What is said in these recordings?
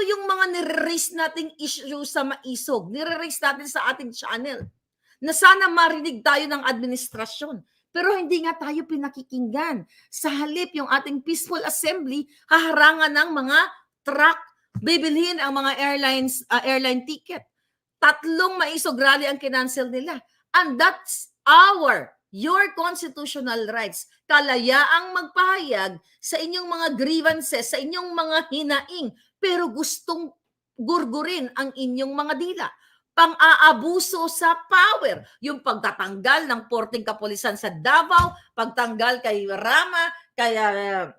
yung mga nire-raise nating issue sa Maisog, nire-raise natin sa ating channel, na sana marinig tayo ng administrasyon. Pero hindi nga tayo pinakikinggan. Sa halip, yung ating peaceful assembly, haharangan ng mga truck, bibilhin ang mga airline ticket. 3 Maisog rally ang kinancel nila. And that's your constitutional rights. Kalayaang magpahayag sa inyong mga grievances, sa inyong mga hinaing, pero gustong gurgurin ang inyong mga dila. Pang-aabuso sa power, yung pagtatanggal ng porting kapulisan sa Davao, pagtanggal kay Rama, kay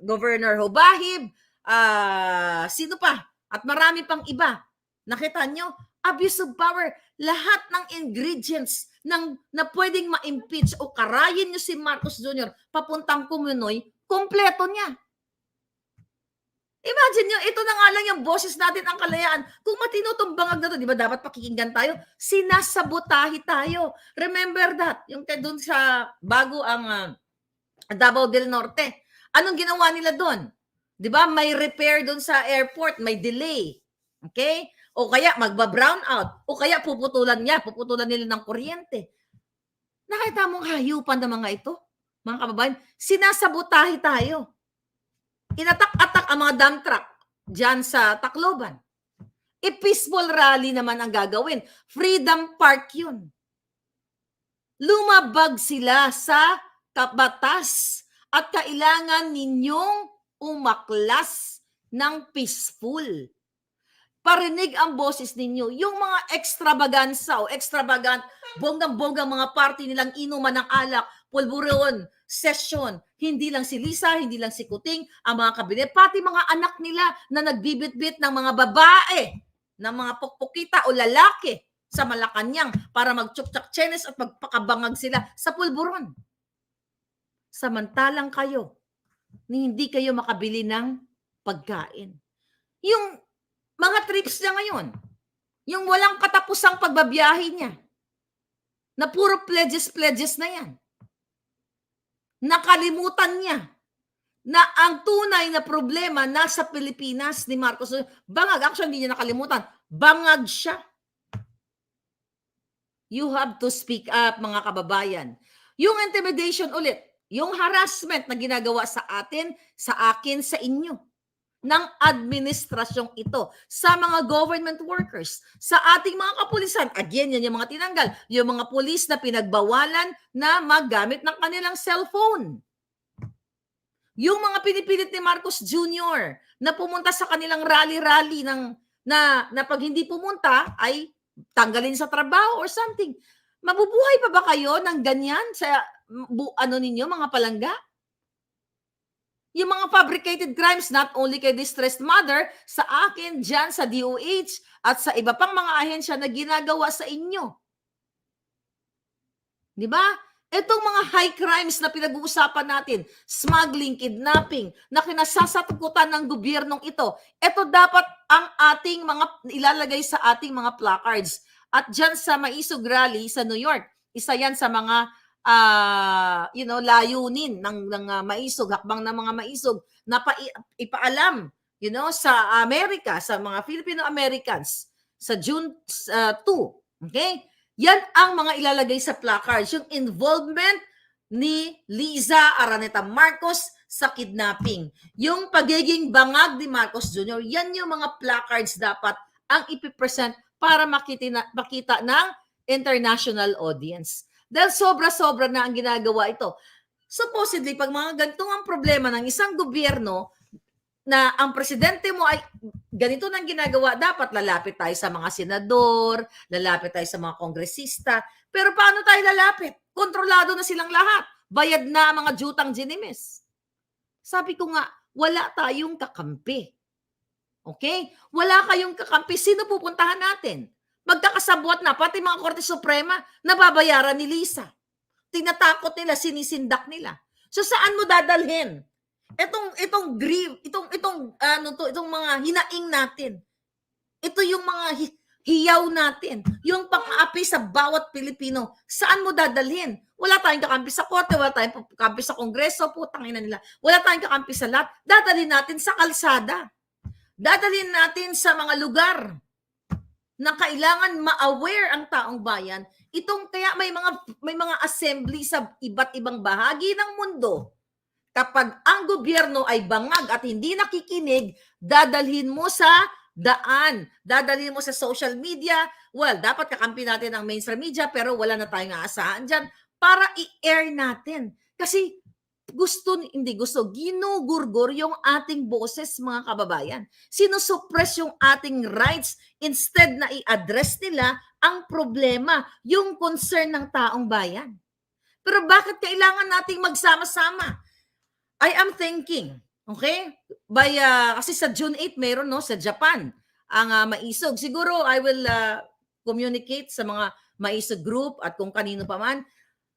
Governor Hobahib, sino pa? At marami pang iba. Nakita nyo? Abuse of power. Lahat ng ingredients na pwedeng ma-impeach o karayin nyo si Marcos Jr. papuntang Kumunoy, kompleto niya. Imagine nyo, ito na nga lang yung boses natin ang kalayaan. Kung matino itong bangag na to, di ba dapat pakikinggan tayo? Sinasabotahe tayo. Remember that? Yung doon sa bago ang Davao del Norte. Anong ginawa nila doon? Di ba? May repair doon sa airport, may delay. Okay? O kaya magba-brown out. O kaya puputulan nila ng kuryente. Nakita mong hayupan ng mga ito? Mga kababayan, sinasabotahe tayo. Inatak-atak ang mga dump truck dyan sa Tacloban. Peaceful rally naman ang gagawin. Freedom Park yun. Lumabag sila sa batas at kailangan ninyong umaklas ng peaceful. Parinig ang boses ninyo. Yung mga extravaganza o extravagant, bonggang-bonggang mga party nilang inuman ng alak, pulburon, session. Hindi lang si Lisa, hindi lang si Kuting, ang mga kabinet, pati mga anak nila na nagbibit-bit ng mga babae, ng mga pukpukita o lalaki sa Malacanang para magtsuktsak-chenes at magpakabangag sila sa pulburon. Samantalang kayo, hindi kayo makabili ng pagkain. Yung mga trips niya ngayon, yung walang katapusang pagbabiyahe niya, na puro pledges na yan. Nakalimutan niya na ang tunay na problema nasa Pilipinas ni Marcos. Bangag, actually hindi niya nakalimutan. Bangag siya. You have to speak up, mga kababayan. Yung intimidation ulit, yung harassment na ginagawa sa atin, sa akin, sa inyo, ng administrasyong ito, sa mga government workers, sa ating mga kapulisan. Again, yan yung mga tinanggal. Yung mga pulis na pinagbawalan na maggamit ng kanilang cellphone. Yung mga pinipilit ni Marcos Jr. na pumunta sa kanilang rally-rally na pag hindi pumunta ay tanggalin sa trabaho or something. Mabubuhay pa ba kayo ng ganyan sa ninyo, mga palangga? Yung mga fabricated crimes, not only kay distressed mother, sa akin, dyan, sa DOH, at sa iba pang mga ahensya na ginagawa sa inyo. Di ba? Itong mga high crimes na pinag-uusapan natin, smuggling, kidnapping, na kinasasatukutan ng gobyernong ito, ito dapat ang ating mga ilalagay sa ating mga placards. At dyan sa Maisog Rally sa New York, isa yan sa mga layunin ng Maisog, hakbang ng mga Maisog na ipaalam, sa Amerika, sa mga Filipino-Americans sa June 2. Okay? Yan ang mga ilalagay sa placards, yung involvement ni Liza Araneta Marcos sa kidnapping. Yung pagiging bangag ni Marcos Jr., yan yung mga placards dapat ang ipipresent para makita ng international audience. Dahil sobra-sobra na ang ginagawa ito. Supposedly, pag mga ganito ang problema ng isang gobyerno na ang presidente mo ay ganito nang ginagawa, dapat lalapit tayo sa mga senador, lalapit tayo sa mga kongresista. Pero paano tayo lalapit? Kontrolado na silang lahat. Bayad na ang mga jutang ginimis. Sabi ko nga, wala tayong kakampi. Okay? Wala kayong kakampi. Sino pupuntahan natin? Magkakasabwat na, pati mga Korte Suprema, nababayaran ni Lisa. Tinatakot nila, sinisindak nila. So saan mo dadalhin? Itong mga hinaing natin. Ito yung mga hiyaw natin. Yung pang-aapi sa bawat Pilipino. Saan mo dadalhin? Wala tayong kakampi sa korte, wala tayong kakampi sa kongreso, putang ina nila. Wala tayong kakampi sa lahat. Dadalhin natin sa kalsada. Dadalhin natin sa mga lugar na kailangan ma-aware ang taong bayan. Kaya may mga assembly sa iba't ibang bahagi ng mundo. Kapag ang gobyerno ay bangag at hindi nakikinig, dadalhin mo sa daan, dadalhin mo sa social media. Well, dapat kakampi natin ang mainstream media pero wala na tayong aasahan dyan para i-air natin. Kasi ginugurgur yung ating boses, mga kababayan. Sinusuppress yung ating rights instead na i-address nila ang problema, yung concern ng taong bayan. Pero bakit kailangan nating magsama-sama? I am thinking, okay? Kasi sa June 8 meron sa Japan ang maisog. Siguro I will communicate sa mga maisog group at kung kanino pa man.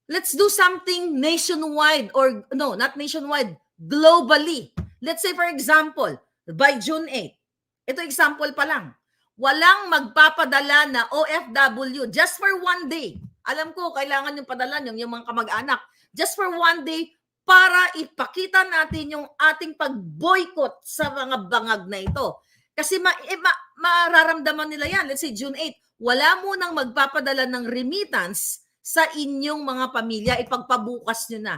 Let's do something nationwide or no, not nationwide, globally. Let's say for example, by June 8. Ito example pa lang. Walang magpapadala na OFW just for one day. Alam ko kailangan yung padala yung mga kamag-anak just for one day para ipakita natin yung ating pag-boycott sa mga bangag na ito. Kasi mararamdaman nila yan. Let's say June 8, wala munang magpapadala ng remittance sa inyong mga pamilya, ipagpabukas nyo na.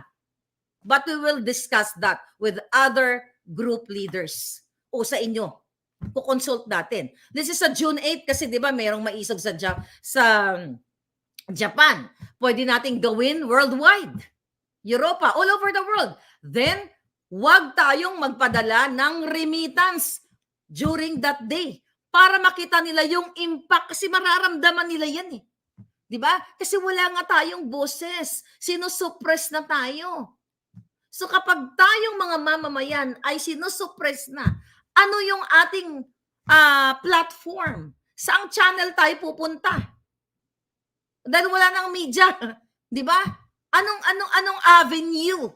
But we will discuss that with other group leaders o sa inyo. Kukonsult natin. This is sa June 8 kasi di ba mayroong maisog sa Japan. Pwede nating gawin worldwide. Europa, all over the world. Then, wag tayong magpadala ng remittance during that day para makita nila yung impact kasi mararamdaman nila yan eh. Di ba? Kasi wala nga tayong boses. Sinusuppress na tayo. So kapag tayong mga mamamayan ay sinusuppress na, ano yung ating platform? Saang channel tayo pupunta? Dahil wala nang media. Di ba? Anong avenue?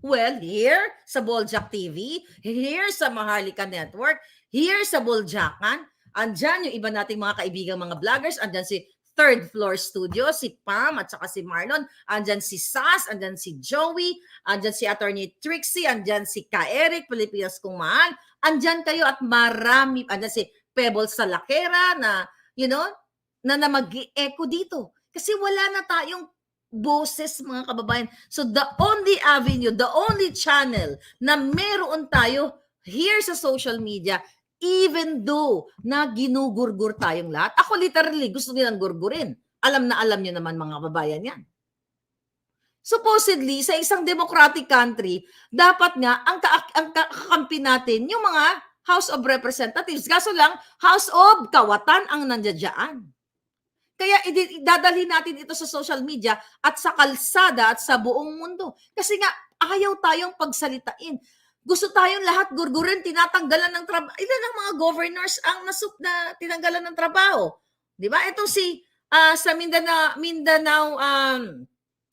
Well, here sa Boljak TV, here sa Maharlika Network, here sa Boljakan, andyan yung iba nating mga kaibigang mga vloggers, andyan si Third Floor Studio, si Pam at saka si Marlon, andyan si Sas, andyan si Joey, andyan si Attorney Trixie, andyan si Ka Eric, Pilipinas Kung Mahal, andyan kayo at marami, andyan si Pebbles Salakera na, na mag-echo dito. Kasi wala na tayong boses, mga kababayan. So the only avenue, the only channel na meron tayo here sa social media, even though na ginugurgur tayong lahat. Ako literally gusto nilang gurgurin. Alam na alam nyo naman, mga kababayan, yan. Supposedly, sa isang democratic country, dapat nga ang kakampi natin yung mga House of Representatives. Kaso lang, House of Kawatan ang nandiyan. Kaya idadalhin natin ito sa social media at sa kalsada at sa buong mundo. Kasi nga, ayaw tayong pagsalitain. Gusto tayong lahat gurgurin, tinatanggalan ng trabaho. Ilan ang mga governors ang na tinanggalan ng trabaho? Di ba? Ito sa Mindanao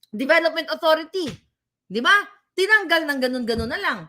Development Authority. Di ba? Tinanggal ng ganun-ganun na lang.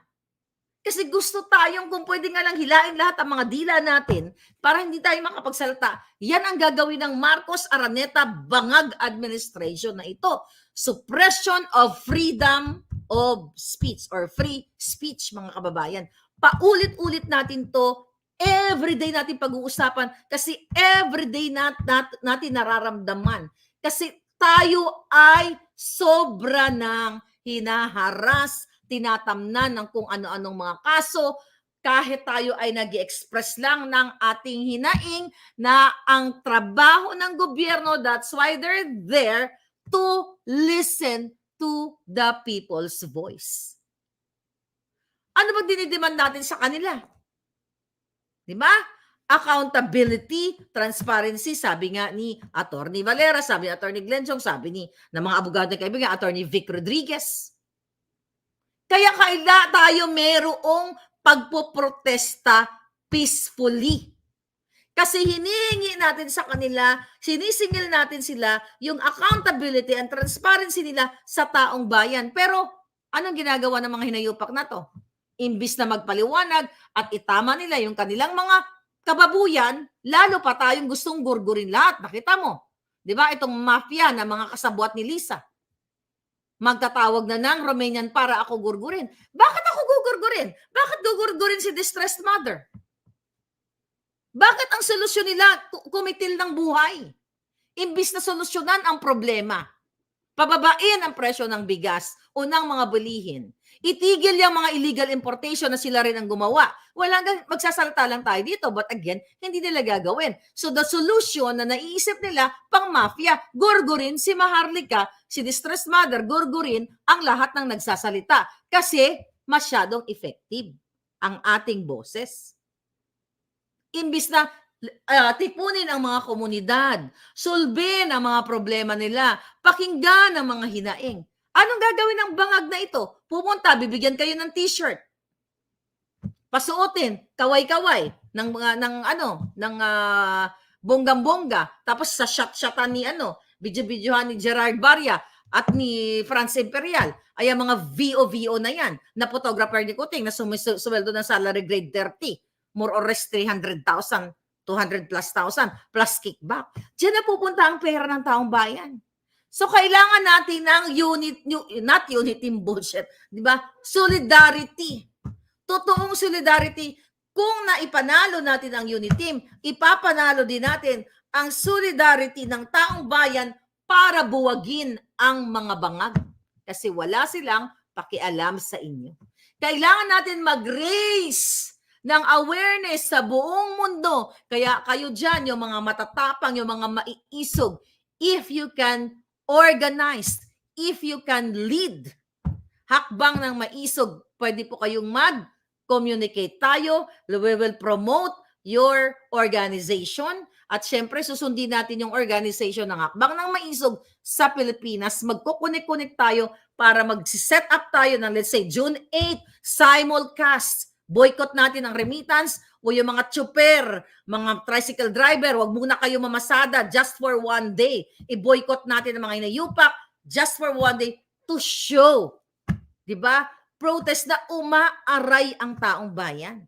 Kasi gusto tayong kung pwede nga lang hilain lahat ang mga dila natin para hindi tayo makapagsalita. Yan ang gagawin ng Marcos Araneta Bangag Administration na ito. Suppression of freedom of speech or free speech, mga kababayan. Paulit-ulit natin to, everyday natin pag-uusapan kasi everyday natin nararamdaman. Kasi tayo ay sobra ng hinaharas, tinatamnan ng kung ano-anong mga kaso, kahit tayo ay nag-express lang ng ating hinaing na ang trabaho ng gobyerno, that's why they're there to listen to the people's voice. Ano ba dinidemand natin sa kanila? Di ba? Accountability, transparency, sabi nga ni Attorney Valera, sabi ni Attorney Glenchong, sabi ng mga abogado na kaibigan, Attorney Vic Rodriguez. Kaya tayo merong pagpoprotesta peacefully. Kasi hinihingi natin sa kanila, sinisingil natin sila yung accountability and transparency nila sa taong bayan. Pero anong ginagawa ng mga hinayupak na to? Imbis na magpaliwanag at itama nila yung kanilang mga kababuyan, lalo pa tayong gustong gurgurin lahat. Nakita mo, di ba? Itong mafia na mga kasabwat ni Lisa. Magtatawag na ng Romanian para ako gurgurin. Bakit ako gugurgurin? Bakit gugurgurin si distressed mother? Bakit ang solusyon nila kumitil ng buhay? Imbis na solusyonan ang problema, pababain ang presyo ng bigas o ng mga bilihin. Itigil yung mga illegal importation na sila rin ang gumawa. Magsasalita lang tayo dito, but again, hindi nila gagawin. So the solution na naiisip nila, pang mafia, gurgurin si Maharlika, si Distressed Mother, gurgurin ang lahat ng nagsasalita. Kasi masyadong effective ang ating boses. Imbis na tipunin ang mga komunidad, sulbin ang mga problema nila, pakinggan ang mga hinaing. Anong gagawin ng bangag na ito? Pumunta, bibigyan kayo ng t-shirt. Pasuotin, kaway-kaway ng bonggam-bongga. Tapos sa shot-shotan ni video-videohan ni Gerard Barria at ni Franz Imperial, ay ang mga VO na yan, na photographer ni Kuting na sumweldo ng salary grade 30, more or less 300,000, 200 plus thousand, plus kickback. Diyan na pupunta ang pera ng taong bayan. So, kailangan natin ng not unity bullshit, di ba? Solidarity. Totoong solidarity. Kung naipanalo natin ang unity team, ipapanalo din natin ang solidarity ng taong bayan para buwagin ang mga bangag. Kasi wala silang pakialam sa inyo. Kailangan natin mag-raise ng awareness sa buong mundo. Kaya kayo dyan, yung mga matatapang, yung mga maiisog, if you can organize, if you can lead, hakbang ng maisog, pwede po kayong mag-communicate tayo. We will promote your organization. At syempre, susundin natin yung organization ng hakbang ng maisog sa Pilipinas. Magkukunik-kunik tayo para mag-set up tayo ng, let's say, June 8, simulcast. Boycott natin ang remittance o yung mga tsuper, mga tricycle driver, wag muna kayo mamasada just for one day. I-boycott natin ang mga inayupak just for one day to show, di ba? Protest na umaaray ang taong bayan.